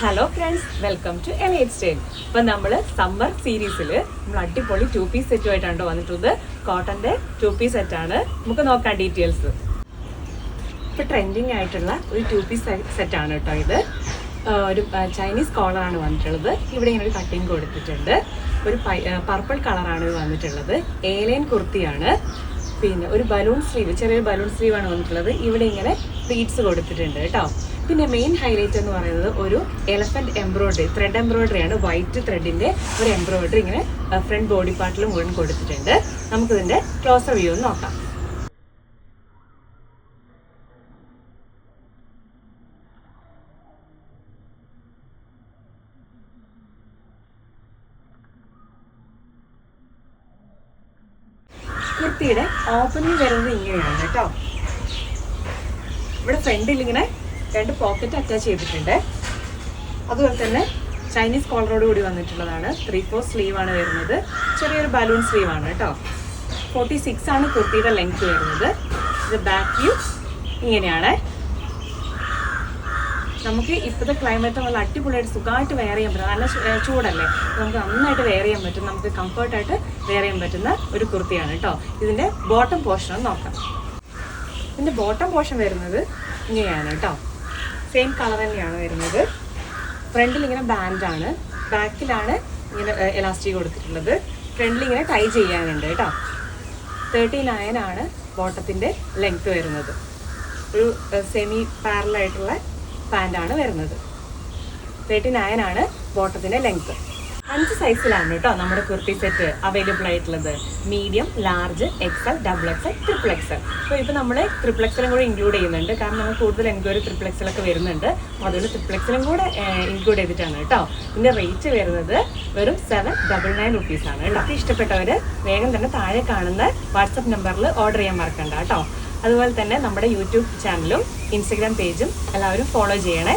Hello friends, welcome to elite style. ഇപ്പം നമ്മൾ summer സീരീസിൽ നമ്മൾ അടിപൊളി 2 പീസ് സെറ്റുമായിട്ടാണ് വന്നിട്ടുള്ളത്. കോട്ടൻ്റെ 2 പീസ് സെറ്റാണ്. നമുക്ക് നോക്കാം ഡീറ്റെയിൽസ്. ഇപ്പോൾ ട്രെൻഡിങ് ആയിട്ടുള്ള ഒരു 2 പീസ് സെറ്റാണ് കേട്ടോ ഇത്. ഒരു ചൈനീസ് കോളറാണ് വന്നിട്ടുള്ളത്. ഇവിടെ ഇങ്ങനെ ഒരു കട്ടിങ് കൊടുത്തിട്ടുണ്ട്. ഒരു പർപ്പിൾ കളറാണ് ഇത് വന്നിട്ടുള്ളത്. ഏലൈൻ കുർത്തിയാണ്. പിന്നെ ഒരു ബലൂൺ സ്ലീവ്, ചെറിയൊരു ബലൂൺ സ്ലീവാണ് വന്നിട്ടുള്ളത്. ഇവിടെ ഇങ്ങനെ പ്ലീറ്റ്സ് കൊടുത്തിട്ടുണ്ട് കേട്ടോ. പിന്നെ മെയിൻ ഹൈലൈറ്റ് എന്ന് പറയുന്നത് ഒരു എലഫന്റ് എംബ്രോയിഡറി, ത്രെഡ് എംബ്രോയിഡറിയാണ്. വൈറ്റ് ത്രെഡിന്റെ ഒരു എംബ്രോയിഡറി ഇങ്ങനെ ഫ്രണ്ട് ബോഡി പാർട്ടിൽ മുഴുവൻ കൊടുത്തിട്ടുണ്ട്. നമുക്കിതിന്റെ ക്ലോസർ വ്യൂ ഒന്ന് നോക്കാം. കുർത്തിയുടെ ഓപ്പണിംഗ് വരുന്നത് ഇങ്ങനെയാണ് കേട്ടോ. ഇവിടെ ഫ്രണ്ടിൽ ഇങ്ങനെ 2 പോക്കറ്റ് അറ്റാച്ച് ചെയ്തിട്ടുണ്ട്. അതുപോലെ തന്നെ ചൈനീസ് കോളറോട് കൂടി വന്നിട്ടുള്ളതാണ്. 3/4 സ്ലീവാണ് വരുന്നത്. ചെറിയൊരു ബലൂൺ സ്ലീവാണ് കേട്ടോ. 46 ആണ് കുർത്തിയുടെ ലെങ്ത് വരുന്നത്. ഇത് ബാക്ക് വ്യൂ ഇങ്ങനെയാണ്. നമുക്ക് ഇപ്പോഴത്തെ ക്ലൈമറ്റ് നല്ല അടിപൊളിയായിട്ട് സുഖമായിട്ട് വെയർ ചെയ്യാൻ പറ്റും. നല്ല ചൂടല്ലേ, നമുക്ക് നന്നായിട്ട് വെയർ ചെയ്യാൻ പറ്റും. നമുക്ക് കംഫർട്ടായിട്ട് വെയർ ചെയ്യാൻ പറ്റുന്ന ഒരു കുർത്തിയാണ് കേട്ടോ. ഇതിൻ്റെ ബോട്ടം പോർഷൻ ഒന്ന് നോക്കാം. ഇതിൻ്റെ ബോട്ടം പോർഷൻ വരുന്നത് ഇങ്ങനെയാണ് കേട്ടോ. സെയിം കളർ തന്നെയാണ് വരുന്നത്. ഫ്രണ്ടിൽ ഇങ്ങനെ ബാൻഡാണ്, ബാക്കിലാണ് ഇങ്ങനെ എലാസ്റ്റിക് കൊടുത്തിട്ടുള്ളത്. ഫ്രണ്ടിൽ ഇങ്ങനെ ടൈ ചെയ്യാനുണ്ട് കേട്ടോ. 39 ആണ് ബോട്ടത്തിൻ്റെ ലെങ്ത് വരുന്നത്. ഒരു സെമി പാരലായിട്ടുള്ള പാൻ്റാണ് വരുന്നത്. 39 ആണ് ബോട്ടത്തിൻ്റെ ലെങ്ത്. 5 സൈസിലാണ് കേട്ടോ നമ്മുടെ കുർത്തി സെറ്റ് അവൈലബിൾ ആയിട്ടുള്ളത്. Medium, large, XL, XXL, XXL. അപ്പോൾ ഇപ്പോൾ നമ്മൾ XXL കൂടെ ഇൻക്ലൂഡ് ചെയ്യുന്നുണ്ട്. കാരണം നമ്മൾ കൂടുതൽ എൻക്വയറി XXL ഒക്കെ വരുന്നുണ്ട്. അതുകൊണ്ട് XXL കൂടെ ഇൻക്ലൂഡ് ചെയ്തിട്ടാണ് കേട്ടോ. ഇതിൻ്റെ റേറ്റ് വരുന്നത് വെറും 799 റുപ്പീസാണ് കേട്ടോ. ഇഷ്ടപ്പെട്ടവർ വേഗം തന്നെ താഴെ കാണുന്ന വാട്സപ്പ് നമ്പറിൽ ഓർഡർ ചെയ്യാൻ മറക്കണ്ട കേട്ടോ. അതുപോലെ തന്നെ നമ്മുടെ യൂട്യൂബ് ചാനലും ഇൻസ്റ്റഗ്രാം പേജും എല്ലാവരും ഫോളോ ചെയ്യണേ.